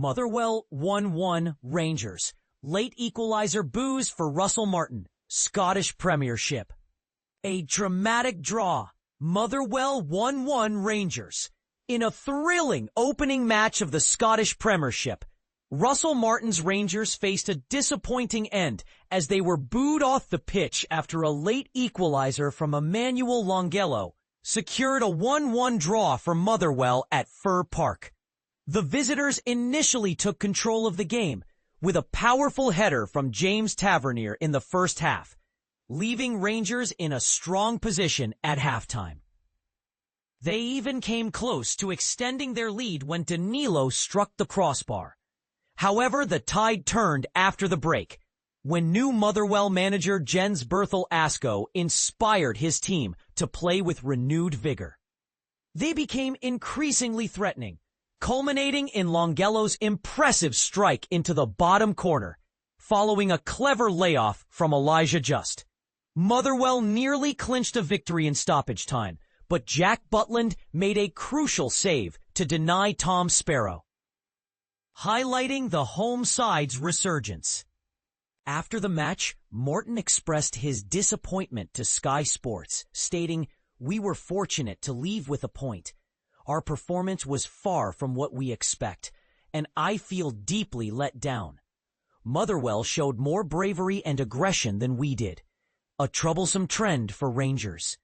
Motherwell 1-1 Rangers. Late equalizer boos for Russell Martin. Scottish Premiership. A dramatic draw. Motherwell 1-1 Rangers. In a thrilling opening match of the Scottish Premiership, Russell Martin's Rangers faced a disappointing end as they were booed off the pitch after a late equalizer from Emmanuel Longelo secured a 1-1 draw for Motherwell at Fir Park. The visitors initially took control of the game with a powerful header from James Tavernier in the first half, leaving Rangers in a strong position at halftime. They even came close to extending their lead when Danilo struck the crossbar. However, the tide turned after the break, when new Motherwell manager Jens Berthel Askou inspired his team to play with renewed vigor. They became increasingly threatening, culminating in Longelo's impressive strike into the bottom corner, following a clever layoff from Elijah Just. Motherwell nearly clinched a victory in stoppage time, but Jack Butland made a crucial save to deny Tom Sparrow, highlighting the home side's resurgence. After the match, Morton expressed his disappointment to Sky Sports, stating, "We were fortunate to leave with a point. Our performance was far from what we expect, and I feel deeply let down. Motherwell showed more bravery and aggression than we did. A troublesome trend for Rangers."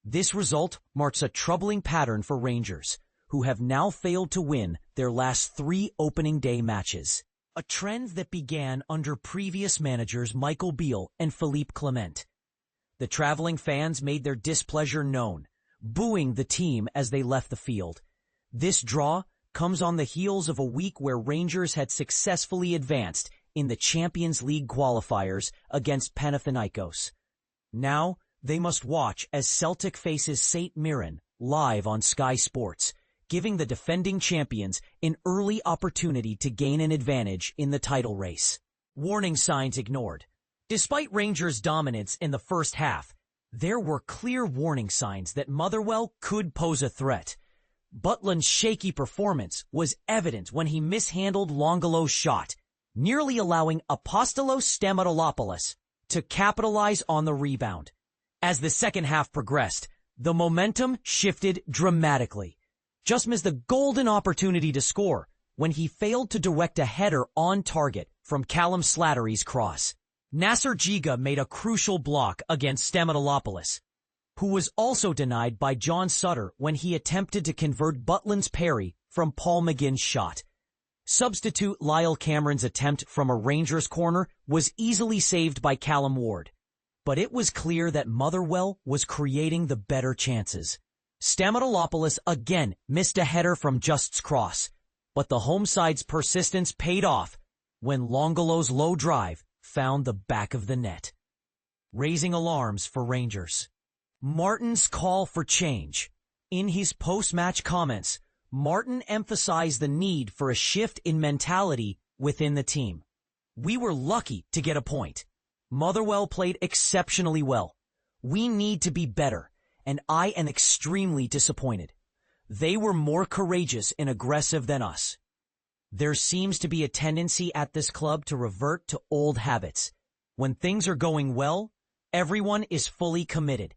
This result marks a troubling pattern for Rangers, who have now failed to win their last 3 opening day matches. A trend that began under previous managers Michael Beale and Philippe Clement. The traveling fans made their displeasure known, booing the team as they left the field. This draw comes on the heels of a week where Rangers had successfully advanced in the Champions League qualifiers against Panathinaikos. Now, they must watch as Celtic faces St. Mirren live on Sky Sports, giving the defending champions an early opportunity to gain an advantage in the title race. Warning signs ignored. Despite Rangers' dominance in the first half, there were clear warning signs that Motherwell could pose a threat. Butland's shaky performance was evident when he mishandled Longelo's shot, nearly allowing Apostolos Stamatoulopoulos to capitalize on the rebound. As the second half progressed, the momentum shifted dramatically. Just missed the golden opportunity to score when he failed to direct a header on target from Callum Slattery's cross. Nasser Giga made a crucial block against Stamatoulopoulos, who was also denied by John Sutter when he attempted to convert Butland's parry from Paul McGinn's shot. Substitute Lyle Cameron's attempt from a Rangers corner was easily saved by Callum Ward, but it was clear that Motherwell was creating the better chances. Stamatoulopoulos again missed a header from Just's cross, but the home side's persistence paid off when Longelo's low drive found the back of the net, raising alarms for Rangers. Martin's call for change. In his post-match comments, Martin emphasized the need for a shift in mentality within the team. "We were lucky to get a point. Motherwell played exceptionally well. We need to be better, and I am extremely disappointed. They were more courageous and aggressive than us. There seems to be a tendency at this club to revert to old habits. When things are going well, everyone is fully committed.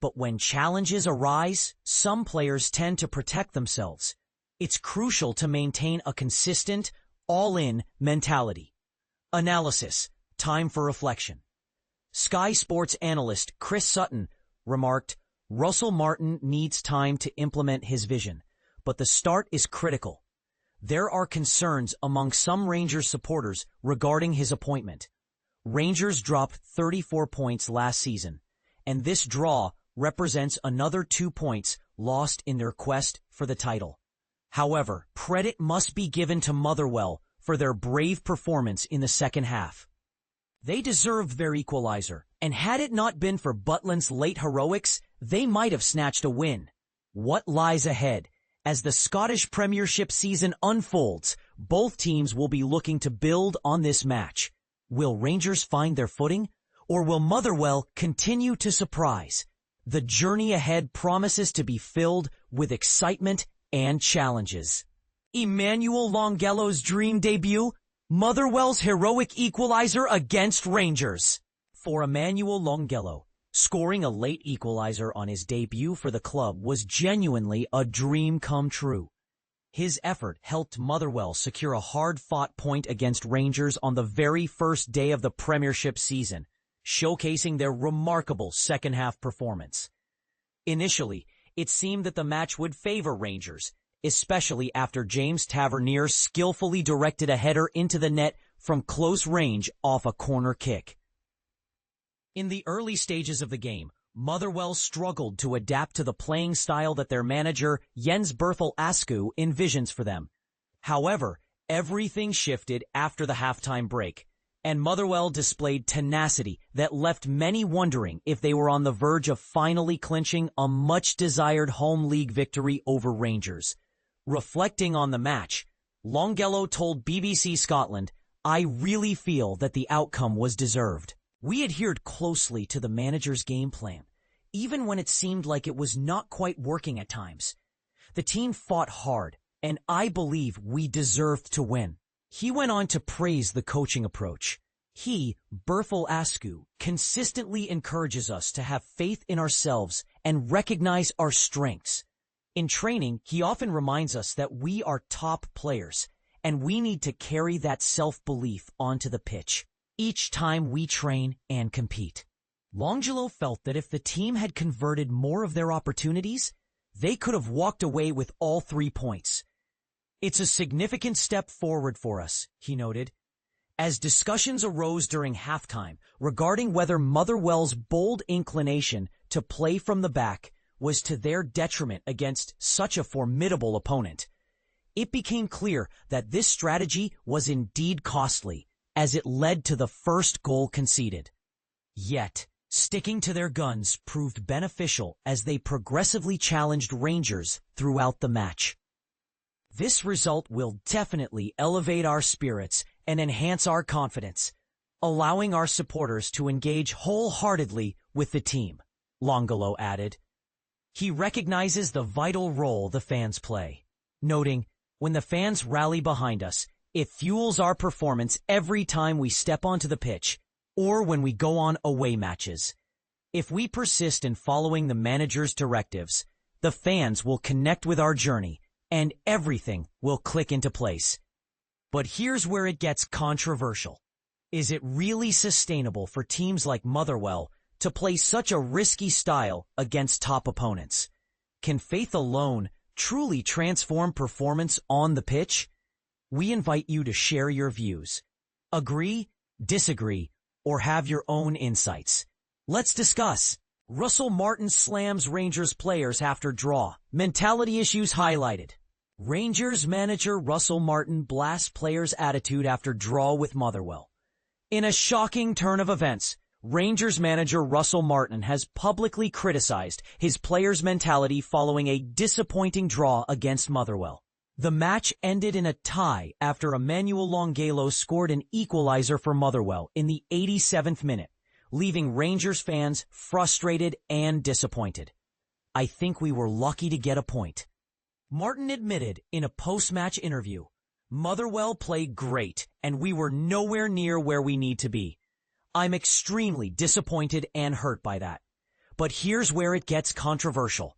But when challenges arise, some players tend to protect themselves. It's crucial to maintain a consistent, all-in mentality." Analysis. Time for reflection. Sky Sports analyst Chris Sutton remarked, "Russell Martin needs time to implement his vision, but the start is critical. There are concerns among some Rangers supporters regarding his appointment. Rangers dropped 34 points last season, and this draw represents another 2 points lost in their quest for the title. However, credit must be given to Motherwell for their brave performance in the second half. They deserved their equalizer, and had it not been for Butland's late heroics, they might have snatched a win. What lies ahead? As the Scottish Premiership season unfolds, both teams will be looking to build on this match. Will Rangers find their footing, or will Motherwell continue to surprise? The journey ahead promises to be filled with excitement and challenges. Emmanuel Longelo's dream debut, Motherwell's heroic equalizer against Rangers. For Emmanuel Longelo, scoring a late equalizer on his debut for the club was genuinely a dream come true. His effort helped Motherwell secure a hard-fought point against Rangers on the very first day of the Premiership season, showcasing their remarkable second-half performance. Initially, it seemed that the match would favor Rangers, especially after James Tavernier skillfully directed a header into the net from close range off a corner kick. In the early stages of the game, Motherwell struggled to adapt to the playing style that their manager, Jens Berthel Askou, envisions for them. However, everything shifted after the halftime break, and Motherwell displayed tenacity that left many wondering if they were on the verge of finally clinching a much-desired home league victory over Rangers. Reflecting on the match, Longelo told BBC Scotland, "I really feel that the outcome was deserved. We adhered closely to the manager's game plan, even when it seemed like it was not quite working at times. The team fought hard, and I believe we deserved to win." He went on to praise the coaching approach. He, Berthel Askou, consistently encourages us to have faith in ourselves and recognize our strengths. In training, he often reminds us that we are top players, and we need to carry that self-belief onto the pitch each time we train and compete. Longelo felt that if the team had converted more of their opportunities, they could have walked away with all 3 points. "It's a significant step forward for us," he noted. As discussions arose during halftime regarding whether Motherwell's bold inclination to play from the back was to their detriment against such a formidable opponent, it became clear that this strategy was indeed costly, as it led to the first goal conceded. Yet, sticking to their guns proved beneficial as they progressively challenged Rangers throughout the match. This result will definitely elevate our spirits and enhance our confidence, allowing our supporters to engage wholeheartedly with the team, Longelo added. He recognizes the vital role the fans play, noting, "When the fans rally behind us, it fuels our performance every time we step onto the pitch or when we go on away matches. If we persist in following the manager's directives, the fans will connect with our journey and everything will click into place." But here's where it gets controversial. Is it really sustainable for teams like Motherwell to play such a risky style against top opponents? Can faith alone truly transform performance on the pitch? We invite you to share your views. Agree, disagree, or have your own insights. Let's discuss. Russell Martin slams Rangers players after draw. Mentality issues highlighted. Rangers manager Russell Martin blasts players' attitude after draw with Motherwell. In a shocking turn of events, Rangers manager Russell Martin has publicly criticized his players' mentality following a disappointing draw against Motherwell. The match ended in a tie after Emmanuel Longelo scored an equalizer for Motherwell in the 87th minute, leaving Rangers fans frustrated and disappointed. "I think we were lucky to get a point." Martin admitted in a post-match interview, "Motherwell played great and we were nowhere near where we need to be. I'm extremely disappointed and hurt by that." But here's where it gets controversial.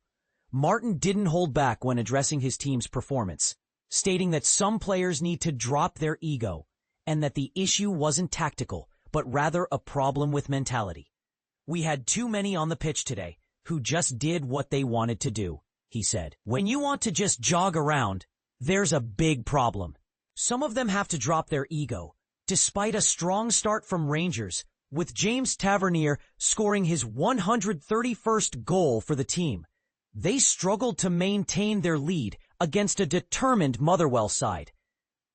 Martin didn't hold back when addressing his team's performance, stating that some players need to drop their ego and that the issue wasn't tactical, but rather a problem with mentality. "We had too many on the pitch today who just did what they wanted to do," he said. "When you want to just jog around, there's a big problem. Some of them have to drop their ego." Despite a strong start from Rangers, with James Tavernier scoring his 131st goal for the team, they struggled to maintain their lead against a determined Motherwell side.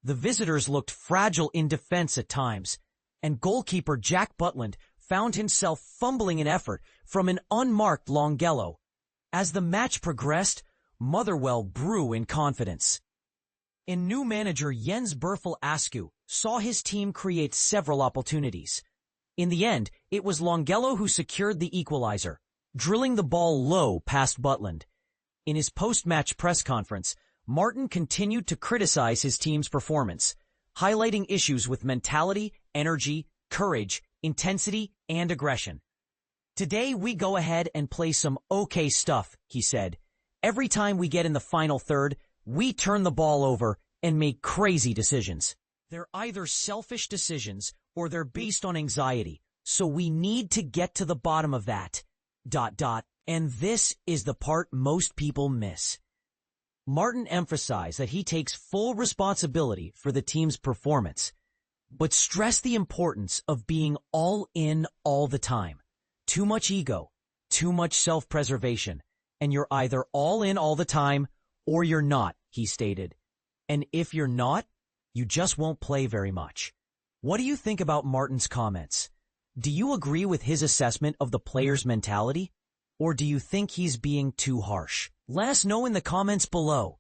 The visitors looked fragile in defense at times, and goalkeeper Jack Butland found himself fumbling in effort from an unmarked Longelo. As the match progressed, Motherwell grew in confidence. And new manager Jens Berthel Askou saw his team create several opportunities. In the end, it was Longelo who secured the equalizer, drilling the ball low past Butland. In his post-match press conference, Martin continued to criticize his team's performance, highlighting issues with mentality, energy, courage, intensity, and aggression. "Today we go ahead and play some okay stuff," he said. "Every time we get in the final third, we turn the ball over and make crazy decisions. They're either selfish decisions or they're based on anxiety, so we need to get to the bottom of that. ... And this is the part most people miss." Martin emphasized that he takes full responsibility for the team's performance, but stressed the importance of being all in all the time. Too much ego, too much self-preservation, and you're either all in all the time or you're not, he stated. And if you're not, you just won't play very much. What do you think about Martin's comments? Do you agree with his assessment of the players' mentality? Or do you think he's being too harsh? Let us know in the comments below.